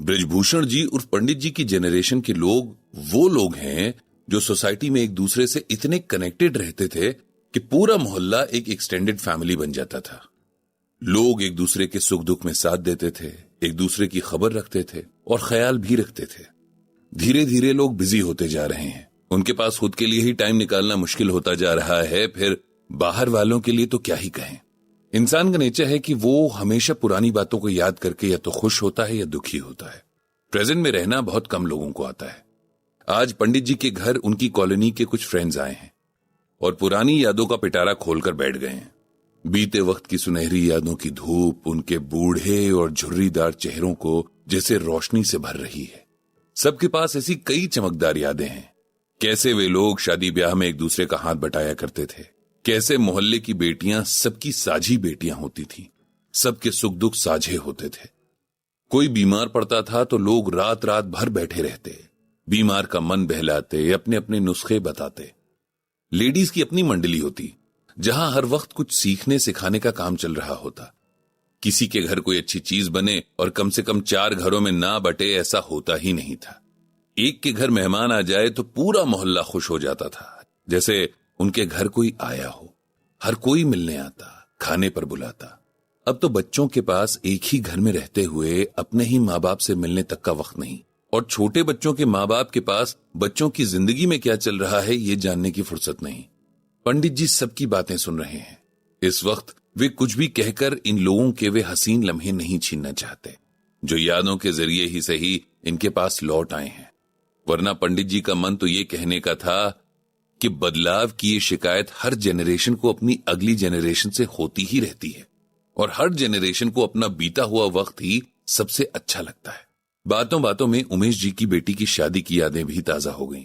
ब्रिजभूषण जी उर्फ पंडित जी की जनरेशन के लोग वो लोग हैं जो सोसाइटी में एक दूसरे से इतने कनेक्टेड रहते थे कि पूरा मोहल्ला एक एक्सटेंडेड फैमिली बन जाता था। लोग एक दूसरे के सुख दुख में साथ देते थे, एक दूसरे की खबर रखते थे और ख्याल भी रखते थे। धीरे धीरे लोग बिजी होते जा रहे हैं, उनके पास खुद के लिए ही टाइम निकालना मुश्किल होता जा रहा है, फिर बाहर वालों के लिए तो क्या ही कहें। इंसान का नेचर है कि वो हमेशा पुरानी बातों को याद करके या तो खुश होता है या दुखी होता है। प्रेजेंट में रहना बहुत कम लोगों को आता है। आज पंडित जी के घर उनकी कॉलोनी के कुछ फ्रेंड्स आए हैं और पुरानी यादों का पिटारा खोलकर बैठ गए हैं। बीते वक्त की सुनहरी यादों की धूप उनके बूढ़े और झुर्रीदार चेहरों को जैसे रोशनी से भर रही है। सबके पास ऐसी कई चमकदार यादें हैं। कैसे वे लोग शादी ब्याह में एक दूसरे का हाथ बटाया करते थे, कैसे मोहल्ले की बेटियां सबकी साझी बेटियां होती थीं, सबके सुख दुख साझे होते थे। कोई बीमार पड़ता था तो लोग रात रात भर बैठे रहते, बीमार का मन बहलाते, अपने अपने नुस्खे बताते। लेडीज की अपनी मंडली होती जहां हर वक्त कुछ सीखने सिखाने का काम चल रहा होता। किसी के घर कोई अच्छी चीज बने और कम से कम 4 घरों में ना बटे ऐसा होता ही नहीं था। एक के घर मेहमान आ जाए तो पूरा मोहल्ला खुश हो जाता था, जैसे उनके घर कोई आया हो। हर कोई मिलने आता, खाने पर बुलाता। अब तो बच्चों के पास एक ही घर में रहते हुए अपने ही माँ बाप से मिलने तक का वक्त नहीं, और छोटे बच्चों के माँ बाप के पास बच्चों की जिंदगी में क्या चल रहा है ये जानने की फुर्सत नहीं। पंडित जी सबकी बातें सुन रहे हैं। इस वक्त वे कुछ भी कहकर इन लोगों के वे हसीन लम्हे नहीं छीनना चाहते, जो यादों के जरिए ही सही इनके पास लौट आए हैं। वरना पंडित जी का मन तो ये कहने का था कि बदलाव की ये शिकायत हर जनरेशन को अपनी अगली जनरेशन से होती ही रहती है, और हर जनरेशन को अपना बीता हुआ वक्त ही सबसे अच्छा लगता है। बातों बातों में उमेश जी की बेटी की शादी की यादें भी ताजा हो गईं।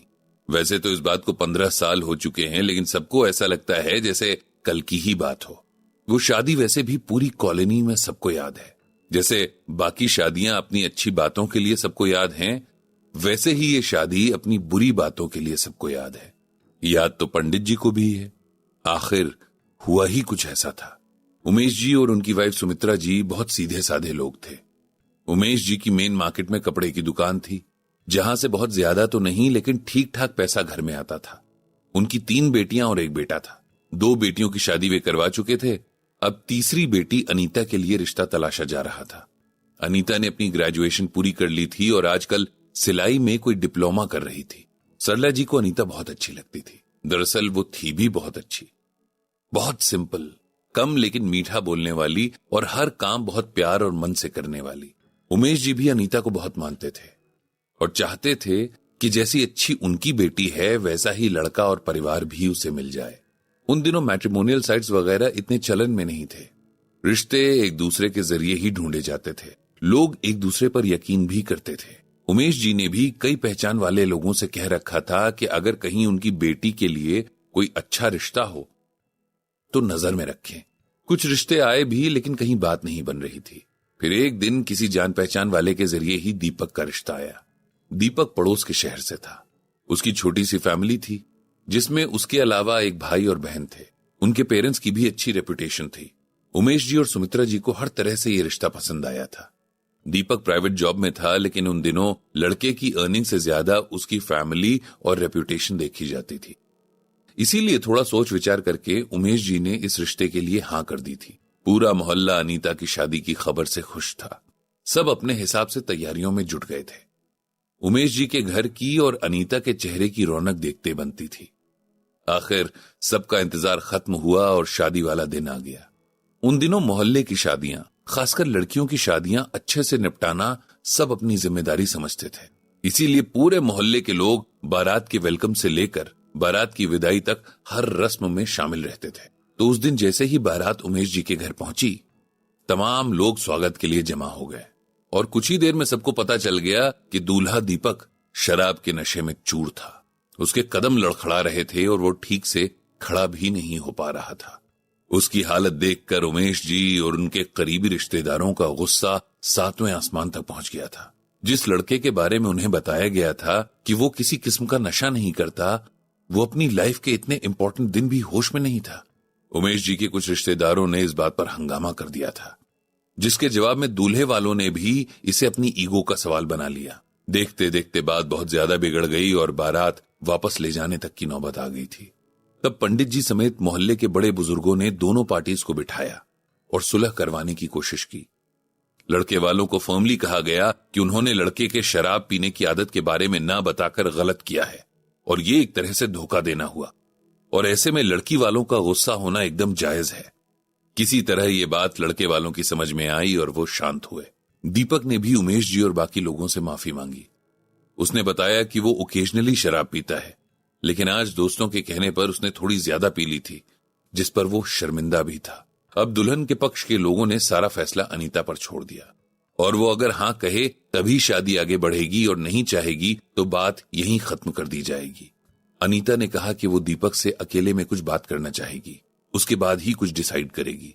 वैसे तो इस बात को 15 साल हो चुके हैं, लेकिन सबको ऐसा लगता है जैसे कल की ही बात हो। वो शादी वैसे भी पूरी कॉलोनी में सबको याद है। जैसे बाकी शादियां अपनी अच्छी बातों के लिए सबको याद हैं, वैसे ही ये शादी अपनी बुरी बातों के लिए सबको याद है। याद तो पंडित जी को भी है। आखिर हुआ ही कुछ ऐसा था। उमेश जी और उनकी वाइफ सुमित्रा जी बहुत सीधे साधे लोग थे। उमेश जी की मेन मार्केट में कपड़े की दुकान थी, जहां से बहुत ज्यादा तो नहीं लेकिन ठीक ठाक पैसा घर में आता था। उनकी 3 बेटियां और 1 बेटा था। 2 बेटियों की शादी वे करवा चुके थे। अब तीसरी बेटी अनीता के लिए रिश्ता तलाशा जा रहा था। अनीता ने अपनी ग्रेजुएशन पूरी कर ली थी और आजकल सिलाई में कोई डिप्लोमा कर रही थी। सरला जी को अनीता बहुत अच्छी लगती थी। दरअसल वो थी भी बहुत अच्छी, बहुत सिंपल, कम लेकिन मीठा बोलने वाली और हर काम बहुत प्यार और मन से करने वाली। उमेश जी भी अनीता को बहुत मानते थे और चाहते थे कि जैसी अच्छी उनकी बेटी है वैसा ही लड़का और परिवार भी उसे मिल जाए। उन दिनों मैट्रिमोनियल साइट्स वगैरह इतने चलन में नहीं थे। रिश्ते एक दूसरे के जरिए ही ढूंढे जाते थे। लोग एक दूसरे पर यकीन भी करते थे। उमेश जी ने भी कई पहचान वाले लोगों से कह रखा था कि अगर कहीं उनकी बेटी के लिए कोई अच्छा रिश्ता हो तो नजर में रखें। कुछ रिश्ते आए भी लेकिन कहीं बात नहीं बन रही थी। फिर एक दिन किसी जान पहचान वाले के जरिए ही दीपक का रिश्ता आया। दीपक पड़ोस के शहर से था। उसकी छोटी सी फैमिली थी जिसमें उसके अलावा एक भाई और बहन थे। उनके पेरेंट्स की भी अच्छी रेपुटेशन थी। उमेश जी और सुमित्रा जी को हर तरह से यह रिश्ता पसंद आया था। दीपक प्राइवेट जॉब में था, लेकिन उन दिनों लड़के की अर्निंग से ज्यादा उसकी फैमिली और रेपुटेशन देखी जाती थी। इसीलिए थोड़ा सोच विचार करके उमेश जी ने इस रिश्ते के लिए हां कर दी थी। पूरा मोहल्ला अनीता की शादी की खबर से खुश था। सब अपने हिसाब से तैयारियों में जुट गए थे। उमेश जी के घर की और अनीता के चेहरे की रौनक देखते बनती थी। आखिर सबका इंतजार खत्म हुआ और शादी वाला दिन आ गया। उन दिनों मोहल्ले की शादियां, खासकर लड़कियों की शादियां अच्छे से निपटाना सब अपनी जिम्मेदारी समझते थे। इसीलिए पूरे मोहल्ले के लोग बारात के वेलकम से लेकर बारात की विदाई तक हर रस्म में शामिल रहते थे। तो उस दिन जैसे ही बारात उमेश जी के घर पहुंची, तमाम लोग स्वागत के लिए जमा हो गए और कुछ ही देर में सबको पता चल गया कि दूल्हा दीपक शराब के नशे में चूर था। उसके कदम लड़खड़ा रहे थे और वो ठीक से खड़ा भी नहीं हो पा रहा था। उसकी हालत देखकर उमेश जी और उनके करीबी रिश्तेदारों का गुस्सा 7वें आसमान तक पहुंच गया था। जिस लड़के के बारे में उन्हें बताया गया था कि वो किसी किस्म का नशा नहीं करता, वो अपनी लाइफ के इतने इंपॉर्टेंट दिन भी होश में नहीं था। उमेश जी के कुछ रिश्तेदारों ने इस बात पर हंगामा कर दिया था। जिसके जवाब में दूल्हे वालों ने भी इसे अपनी ईगो का सवाल बना लिया। देखते देखते बात बहुत ज्यादा बिगड़ गई और बारात वापस ले जाने तक की नौबत आ गई थी। तब पंडित जी समेत मोहल्ले के बड़े बुजुर्गों ने दोनों पार्टीज को बिठाया और सुलह करवाने की कोशिश की। लड़के वालों को फर्मली कहा गया कि उन्होंने लड़के के शराब पीने की आदत के बारे में ना बताकर गलत किया है और ये एक तरह से धोखा देना हुआ, और ऐसे में लड़की वालों का गुस्सा होना एकदम जायज है। किसी तरह ये बात लड़के वालों की समझ में आई और वो शांत हुए। दीपक ने भी उमेश जी और बाकी लोगों से माफी मांगी। उसने बताया कि वो ओकेजनली शराब पीता है, लेकिन आज दोस्तों के कहने पर उसने थोड़ी ज्यादा पी ली थी, जिस पर वो शर्मिंदा भी था। अब दुल्हन के पक्ष के लोगों ने सारा फैसला अनीता पर छोड़ दिया और वो अगर हां कहे तभी शादी आगे बढ़ेगी और नहीं चाहेगी तो बात यहीं खत्म कर दी जाएगी। अनीता ने कहा कि वो दीपक से अकेले में कुछ बात करना चाहेगी, उसके बाद ही कुछ डिसाइड करेगी।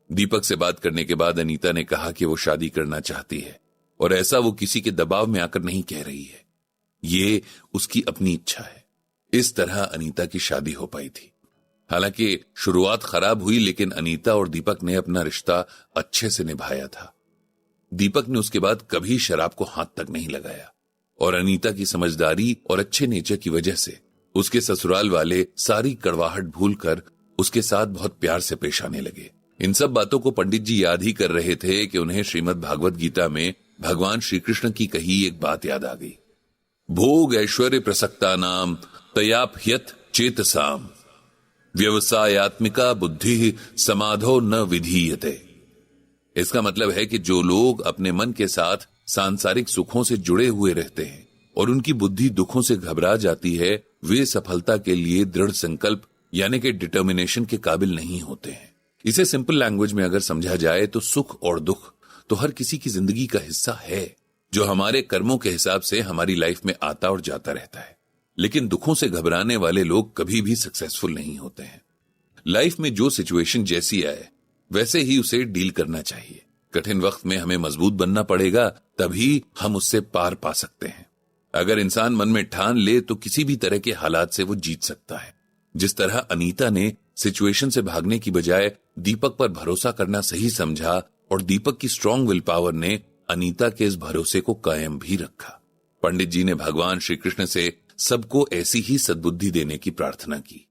दीपक से बात करने के बाद अनीता ने कहा कि वो शादी करना चाहती है और ऐसा वो किसी के दबाव में आकर नहीं कह रही है, ये उसकी अपनी इच्छा है। इस तरह अनीता की शादी हो पाई थी। हालांकि शुरुआत खराब हुई, लेकिन अनीता और दीपक ने अपना रिश्ता अच्छे से निभाया था। दीपक ने उसके बाद कभी शराब को हाथ तक नहीं लगाया और अनीता की समझदारी और अच्छे नेचर की वजह से उसके ससुराल वाले सारी कड़वाहट भूलकर उसके साथ बहुत प्यार से पेश आने लगे। इन सब बातों को पंडित जी याद ही कर रहे थे कि उन्हें श्रीमद् भागवत गीता में भगवान श्री कृष्ण की कही एक बात याद आ गई। भोग ऐश्वर्य प्रसक्ता नाम तयापह्यत चेतसाम व्यवसायत्मिका बुद्धि समाधो न विधीयते। इसका मतलब है कि जो लोग अपने मन के साथ सांसारिक सुखों से जुड़े हुए रहते हैं और उनकी बुद्धि दुखों से घबरा जाती है, वे सफलता के लिए दृढ़ संकल्प यानी कि डिटर्मिनेशन के काबिल नहीं होते हैं। इसे सिंपल लैंग्वेज में अगर समझा जाए तो सुख और दुख तो हर किसी की जिंदगी का हिस्सा है, जो हमारे कर्मों के हिसाब से हमारी लाइफ में आता और जाता रहता है। लेकिन दुखों से घबराने वाले लोग कभी भी सक्सेसफुल नहीं होते हैं। लाइफ में जो सिचुएशन जैसी आए वैसे ही उसे डील करना चाहिए। कठिन वक्त में हमें मजबूत बनना पड़ेगा, तभी हम उससे पार पा सकते हैं। अगर इंसान मन में ठान ले तो किसी भी तरह के हालात से वो जीत सकता है। जिस तरह अनीता ने सिचुएशन से भागने की बजाय दीपक पर भरोसा करना सही समझा और दीपक की स्ट्रॉन्ग विल पावर ने अनीता के इस भरोसे को कायम भी रखा। पंडित जी ने भगवान श्री कृष्ण से सबको ऐसी ही सद्बुद्धि देने की प्रार्थना की।